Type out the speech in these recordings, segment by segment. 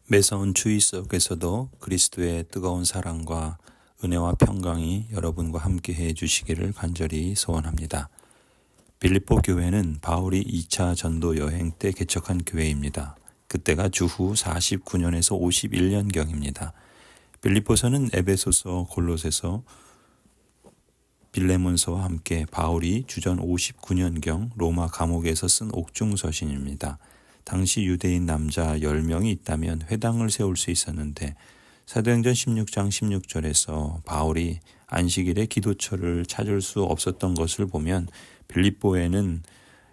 매서운 추위 속에서도 그리스도의 뜨거운 사랑과 은혜와 평강이 여러분과 함께 해 주시기를 간절히 소원합니다. 빌립보 교회는 바울이 2차 전도 여행 때 개척한 교회입니다. 그때가 주후 49년에서 51년경입니다. 빌립보서는 에베소서, 골로새서, 빌레몬서와 함께 바울이 주전 59년경 로마 감옥에서 쓴 옥중서신입니다. 당시 유대인 남자 10명이 있다면 회당을 세울 수 있었는데 사도행전 16장 16절에서 바울이 안식일에 기도처를 찾을 수 없었던 것을 보면 빌립보에는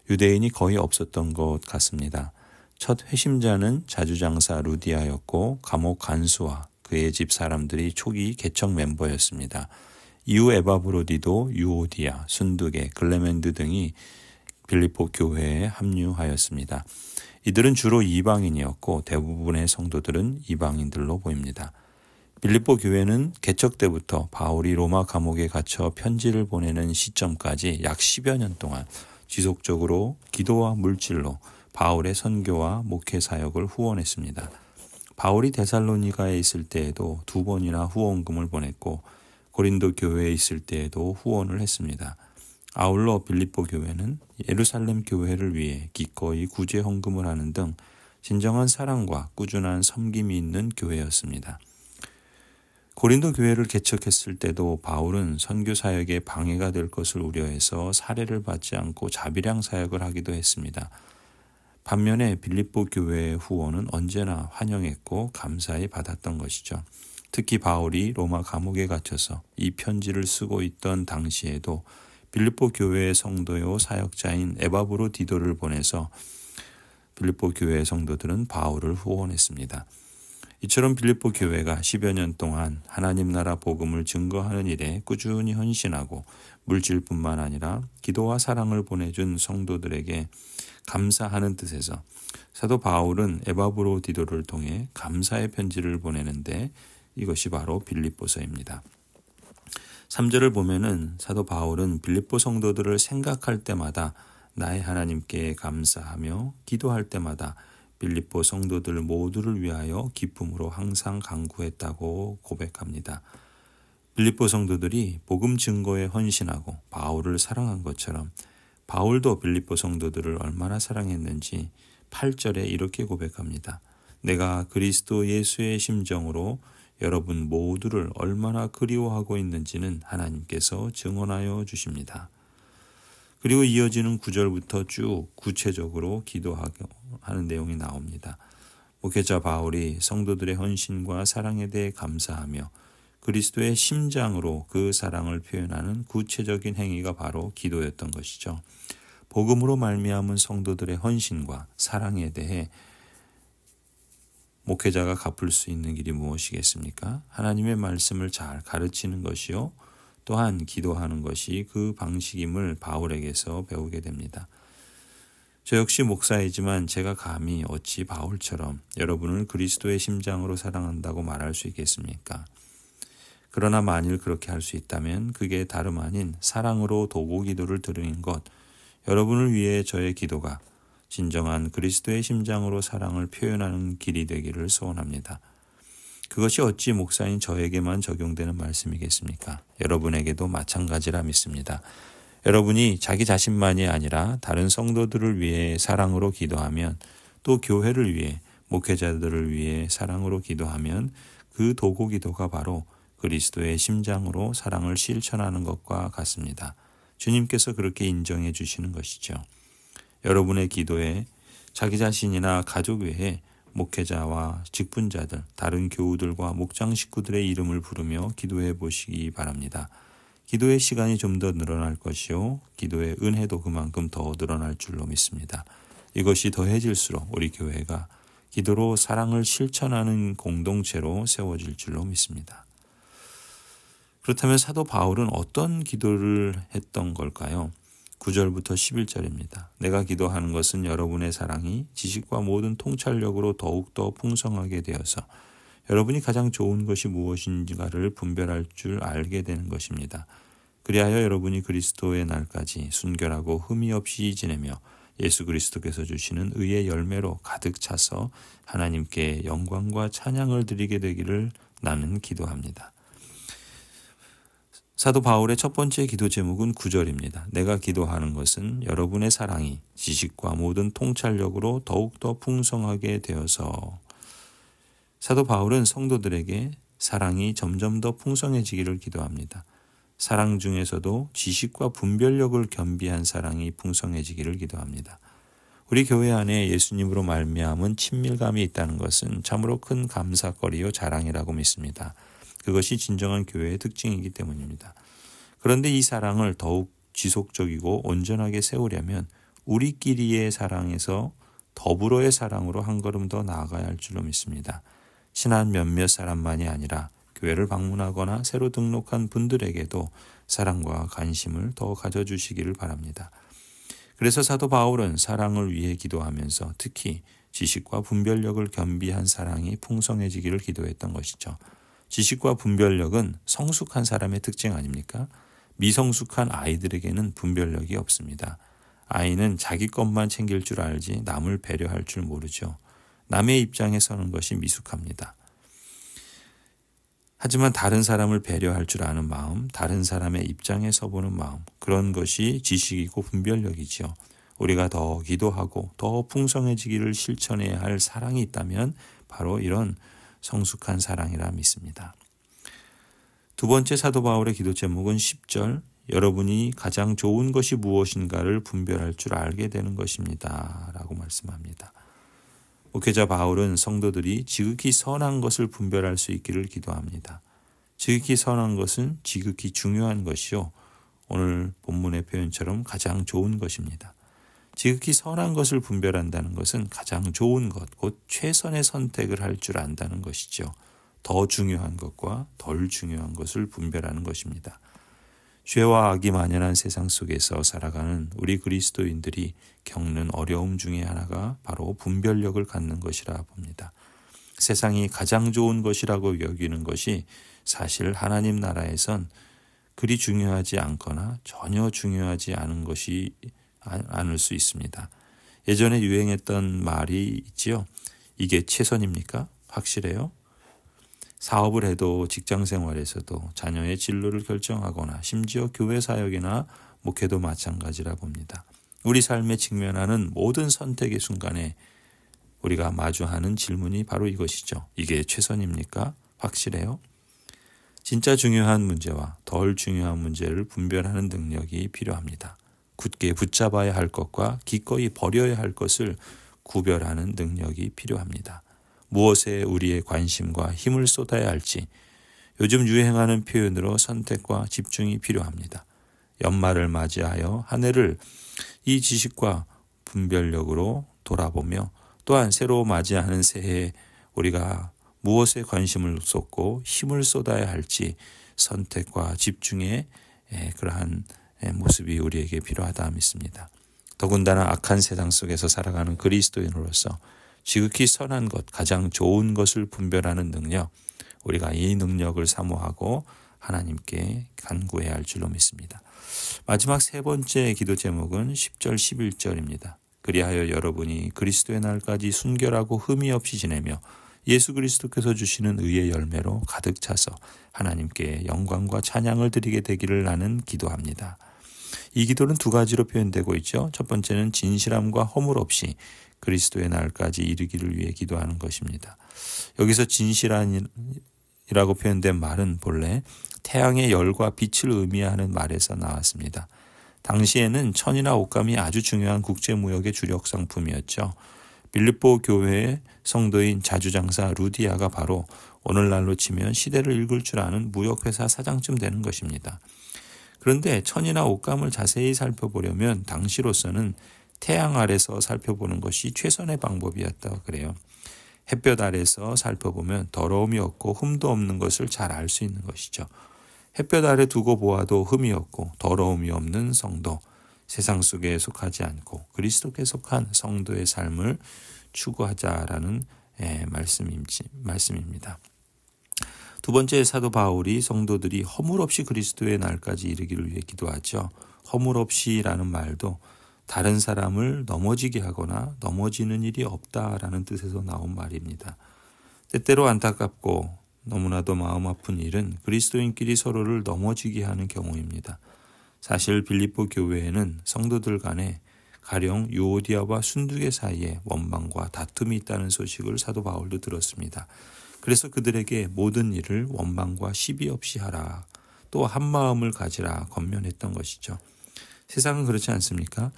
유대인이 거의 없었던 것 같습니다. 첫 회심자는 자주장사 루디아였고 감옥 간수와 그의 집 사람들이 초기 개척 멤버였습니다. 이후 에바브로디도, 유오디아, 순두계, 글레멘드 등이 빌립보 교회에 합류하였습니다. 이들은 주로 이방인이었고 대부분의 성도들은 이방인들로 보입니다. 빌립보 교회는 개척 때부터 바울이 로마 감옥에 갇혀 편지를 보내는 시점까지 약 10여 년 동안 지속적으로 기도와 물질로 바울의 선교와 목회 사역을 후원했습니다. 바울이 데살로니가에 있을 때에도 2번이나 후원금을 보냈고 고린도 교회에 있을 때에도 후원을 했습니다. 아울러 빌립보 교회는 예루살렘 교회를 위해 기꺼이 구제 헌금을 하는 등 진정한 사랑과 꾸준한 섬김이 있는 교회였습니다. 고린도 교회를 개척했을 때도 바울은 선교 사역에 방해가 될 것을 우려해서 사례를 받지 않고 자비량 사역을 하기도 했습니다. 반면에 빌립보 교회의 후원은 언제나 환영했고 감사히 받았던 것이죠. 특히 바울이 로마 감옥에 갇혀서 이 편지를 쓰고 있던 당시에도 빌립보 교회의 성도요 사역자인 에바브로디도를 보내서 빌립보 교회의 성도들은 바울을 후원했습니다. 이처럼 빌립보 교회가 10여 년 동안 하나님 나라 복음을 증거하는 일에 꾸준히 헌신하고 물질뿐만 아니라 기도와 사랑을 보내준 성도들에게 감사하는 뜻에서 사도 바울은 에바브로디도를 통해 감사의 편지를 보내는데 이것이 바로 빌립보서입니다. 3절을 보면은 사도 바울은 빌립보 성도들을 생각할 때마다 나의 하나님께 감사하며 기도할 때마다 빌립보 성도들 모두를 위하여 기쁨으로 항상 간구했다고 고백합니다. 빌립보 성도들이 복음 증거에 헌신하고 바울을 사랑한 것처럼 바울도 빌립보 성도들을 얼마나 사랑했는지 8절에 이렇게 고백합니다. 내가 그리스도 예수의 심정으로 여러분 모두를 얼마나 그리워하고 있는지는 하나님께서 증언하여 주십니다. 그리고 이어지는 9절부터 쭉 구체적으로 기도하는 내용이 나옵니다. 목회자 바울이 성도들의 헌신과 사랑에 대해 감사하며 그리스도의 심장으로 그 사랑을 표현하는 구체적인 행위가 바로 기도였던 것이죠. 복음으로 말미암은 성도들의 헌신과 사랑에 대해 목회자가 갚을 수 있는 길이 무엇이겠습니까? 하나님의 말씀을 잘 가르치는 것이요. 또한 기도하는 것이 그 방식임을 바울에게서 배우게 됩니다. 저 역시 목사이지만 제가 감히 어찌 바울처럼 여러분을 그리스도의 심장으로 사랑한다고 말할 수 있겠습니까? 그러나 만일 그렇게 할 수 있다면 그게 다름 아닌 사랑으로 도구 기도를 드리는 것, 여러분을 위해 저의 기도가 진정한 그리스도의 심장으로 사랑을 표현하는 길이 되기를 소원합니다. 그것이 어찌 목사인 저에게만 적용되는 말씀이겠습니까? 여러분에게도 마찬가지라 믿습니다. 여러분이 자기 자신만이 아니라 다른 성도들을 위해 사랑으로 기도하면 또 교회를 위해 목회자들을 위해 사랑으로 기도하면 그 도구 기도가 바로 그리스도의 심장으로 사랑을 실천하는 것과 같습니다. 주님께서 그렇게 인정해 주시는 것이죠. 여러분의 기도에 자기 자신이나 가족 외에 목회자와 직분자들, 다른 교우들과 목장 식구들의 이름을 부르며 기도해 보시기 바랍니다. 기도의 시간이 좀 더 늘어날 것이요. 기도의 은혜도 그만큼 더 늘어날 줄로 믿습니다. 이것이 더해질수록 우리 교회가 기도로 사랑을 실천하는 공동체로 세워질 줄로 믿습니다. 그렇다면 사도 바울은 어떤 기도를 했던 걸까요? 9절부터 11절입니다. 내가 기도하는 것은 여러분의 사랑이 지식과 모든 통찰력으로 더욱더 풍성하게 되어서 여러분이 가장 좋은 것이 무엇인가를 분별할 줄 알게 되는 것입니다. 그리하여 여러분이 그리스도의 날까지 순결하고 흠이 없이 지내며 예수 그리스도께서 주시는 의의 열매로 가득 차서 하나님께 영광과 찬양을 드리게 되기를 나는 기도합니다. 사도 바울의 첫 번째 기도 제목은 9절입니다. 내가 기도하는 것은 여러분의 사랑이 지식과 모든 통찰력으로 더욱더 풍성하게 되어서. 사도 바울은 성도들에게 사랑이 점점 더 풍성해지기를 기도합니다. 사랑 중에서도 지식과 분별력을 겸비한 사랑이 풍성해지기를 기도합니다. 우리 교회 안에 예수님으로 말미암은 친밀감이 있다는 것은 참으로 큰 감사거리요 자랑이라고 믿습니다. 그것이 진정한 교회의 특징이기 때문입니다. 그런데 이 사랑을 더욱 지속적이고 온전하게 세우려면 우리끼리의 사랑에서 더불어의 사랑으로 한 걸음 더 나아가야 할 줄로 믿습니다. 친한 몇몇 사람만이 아니라 교회를 방문하거나 새로 등록한 분들에게도 사랑과 관심을 더 가져주시기를 바랍니다. 그래서 사도 바울은 사랑을 위해 기도하면서 특히 지식과 분별력을 겸비한 사랑이 풍성해지기를 기도했던 것이죠. 지식과 분별력은 성숙한 사람의 특징 아닙니까? 미성숙한 아이들에게는 분별력이 없습니다. 아이는 자기 것만 챙길 줄 알지 남을 배려할 줄 모르죠. 남의 입장에 서는 것이 미숙합니다. 하지만 다른 사람을 배려할 줄 아는 마음, 다른 사람의 입장에 서보는 마음, 그런 것이 지식이고 분별력이지요. 우리가 더 기도하고 더 풍성해지기를 실천해야 할 사랑이 있다면 바로 이런 성숙한 사랑이라 믿습니다. 두 번째 사도 바울의 기도 제목은 10절, 여러분이 가장 좋은 것이 무엇인가를 분별할 줄 알게 되는 것입니다. 라고 말씀합니다. 목회자 바울은 성도들이 지극히 선한 것을 분별할 수 있기를 기도합니다. 지극히 선한 것은 지극히 중요한 것이요. 오늘 본문의 표현처럼 가장 좋은 것입니다. 지극히 선한 것을 분별한다는 것은 가장 좋은 것, 곧 최선의 선택을 할 줄 안다는 것이죠. 더 중요한 것과 덜 중요한 것을 분별하는 것입니다. 죄와 악이 만연한 세상 속에서 살아가는 우리 그리스도인들이 겪는 어려움 중에 하나가 바로 분별력을 갖는 것이라 봅니다. 세상이 가장 좋은 것이라고 여기는 것이 사실 하나님 나라에선 그리 중요하지 않거나 전혀 중요하지 않은 것이 않을 수 있습니다. 예전에 유행했던 말이 있지요. 이게 최선입니까? 확실해요? 사업을 해도 직장 생활에서도 자녀의 진로를 결정하거나 심지어 교회 사역이나 목회도 마찬가지라 봅니다. 우리 삶에 직면하는 모든 선택의 순간에 우리가 마주하는 질문이 바로 이것이죠. 이게 최선입니까? 확실해요? 진짜 중요한 문제와 덜 중요한 문제를 분별하는 능력이 필요합니다. 굳게 붙잡아야 할 것과 기꺼이 버려야 할 것을 구별하는 능력이 필요합니다. 무엇에 우리의 관심과 힘을 쏟아야 할지 요즘 유행하는 표현으로 선택과 집중이 필요합니다. 연말을 맞이하여 한 해를 이 지식과 분별력으로 돌아보며 또한 새로 맞이하는 새해에 우리가 무엇에 관심을 쏟고 힘을 쏟아야 할지 선택과 집중의 그러한 모습이 우리에게 필요하다 믿습니다. 더군다나 악한 세상 속에서 살아가는 그리스도인으로서 지극히 선한 것, 가장 좋은 것을 분별하는 능력, 우리가 이 능력을 사모하고 하나님께 간구해야 할 줄로 믿습니다. 마지막 세 번째 기도 제목은 10절 11절입니다. 그리하여 여러분이 그리스도의 날까지 순결하고 흠이 없이 지내며 예수 그리스도께서 주시는 의의 열매로 가득 차서 하나님께 영광과 찬양을 드리게 되기를 나는 기도합니다. 이 기도는 두 가지로 표현되고 있죠. 첫 번째는 진실함과 허물 없이 그리스도의 날까지 이르기를 위해 기도하는 것입니다. 여기서 진실한이라고 표현된 말은 본래 태양의 열과 빛을 의미하는 말에서 나왔습니다. 당시에는 천이나 옷감이 아주 중요한 국제무역의 주력 상품이었죠. 빌립보 교회의 성도인 자주장사 루디아가 바로 오늘날로 치면 시대를 읽을 줄 아는 무역회사 사장쯤 되는 것입니다. 그런데 천이나 옷감을 자세히 살펴보려면 당시로서는 태양 아래서 살펴보는 것이 최선의 방법이었다고 그래요. 햇볕 아래서 살펴보면 더러움이 없고 흠도 없는 것을 잘 알 수 있는 것이죠. 햇볕 아래 두고 보아도 흠이 없고 더러움이 없는 성도, 세상 속에 속하지 않고 그리스도께 속한 성도의 삶을 추구하자라는 말씀입니다. 두 번째 사도 바울이 성도들이 허물 없이 그리스도의 날까지 이르기를 위해 기도하죠. 허물 없이라는 말도 다른 사람을 넘어지게 하거나 넘어지는 일이 없다라는 뜻에서 나온 말입니다. 때때로 안타깝고 너무나도 마음 아픈 일은 그리스도인끼리 서로를 넘어지게 하는 경우입니다. 사실 빌립보 교회에는 성도들 간에 가령 유오디아와 순두계 사이에 원망과 다툼이 있다는 소식을 사도 바울도 들었습니다. 그래서 그들에게 모든 일을 원망과 시비 없이 하라, 또 한 마음을 가지라 권면했던 것이죠. 세상은 그렇지 않습니까?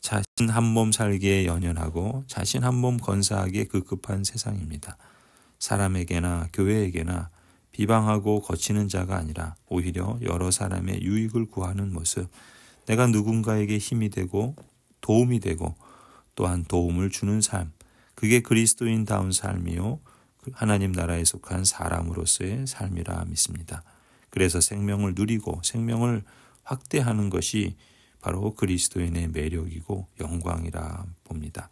자신 한 몸 살기에 연연하고 자신 한 몸 건사하기에 급급한 세상입니다. 사람에게나 교회에게나 비방하고 거치는 자가 아니라 오히려 여러 사람의 유익을 구하는 모습, 내가 누군가에게 힘이 되고 도움이 되고 또한 도움을 주는 삶, 그게 그리스도인다운 삶이요 하나님 나라에 속한 사람으로서의 삶이라 믿습니다. 그래서 생명을 누리고 생명을 확대하는 것이 바로 그리스도인의 매력이고 영광이라 봅니다.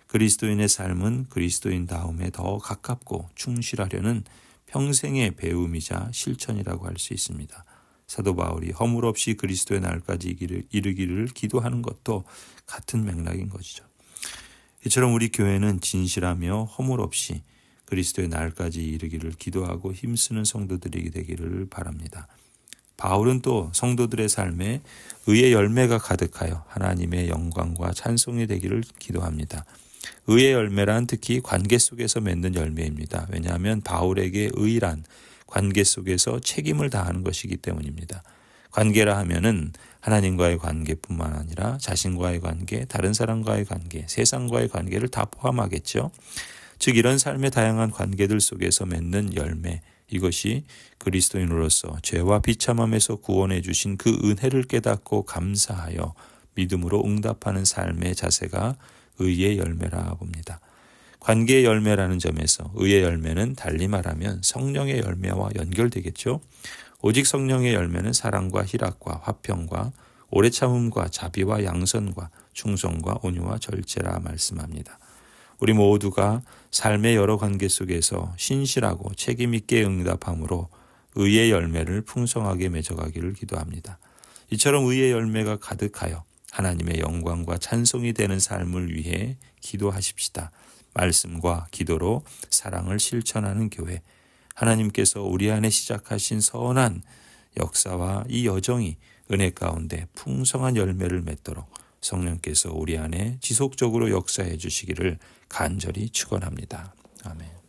그리스도인의 삶은 그리스도인다움에 더 가깝고 충실하려는 평생의 배움이자 실천이라고 할 수 있습니다. 사도 바울이 허물 없이 그리스도의 날까지 이르기를 기도하는 것도 같은 맥락인 것이죠. 이처럼 우리 교회는 진실하며 허물 없이 그리스도의 날까지 이르기를 기도하고 힘쓰는 성도들이 되기를 바랍니다. 바울은 또 성도들의 삶에 의의 열매가 가득하여 하나님의 영광과 찬송이 되기를 기도합니다. 의의 열매란 특히 관계 속에서 맺는 열매입니다. 왜냐하면 바울에게 의란 관계 속에서 책임을 다하는 것이기 때문입니다. 관계라 하면은 하나님과의 관계뿐만 아니라 자신과의 관계, 다른 사람과의 관계, 세상과의 관계를 다 포함하겠죠. 즉 이런 삶의 다양한 관계들 속에서 맺는 열매, 이것이 그리스도인으로서 죄와 비참함에서 구원해 주신 그 은혜를 깨닫고 감사하여 믿음으로 응답하는 삶의 자세가 의의 열매라 봅니다. 관계의 열매라는 점에서 의의 열매는 달리 말하면 성령의 열매와 연결되겠죠. 오직 성령의 열매는 사랑과 희락과 화평과 오래 참음과 자비와 양선과 충성과 온유와 절제라 말씀합니다. 우리 모두가 삶의 여러 관계 속에서 신실하고 책임 있게 응답함으로 의의 열매를 풍성하게 맺어가기를 기도합니다. 이처럼 의의 열매가 가득하여 하나님의 영광과 찬송이 되는 삶을 위해 기도하십시다. 말씀과 기도로 사랑을 실천하는 교회, 하나님께서 우리 안에 시작하신 선한 역사와 이 여정이 은혜 가운데 풍성한 열매를 맺도록 성령께서 우리 안에 지속적으로 역사해 주시기를 간절히 축원합니다. 아멘.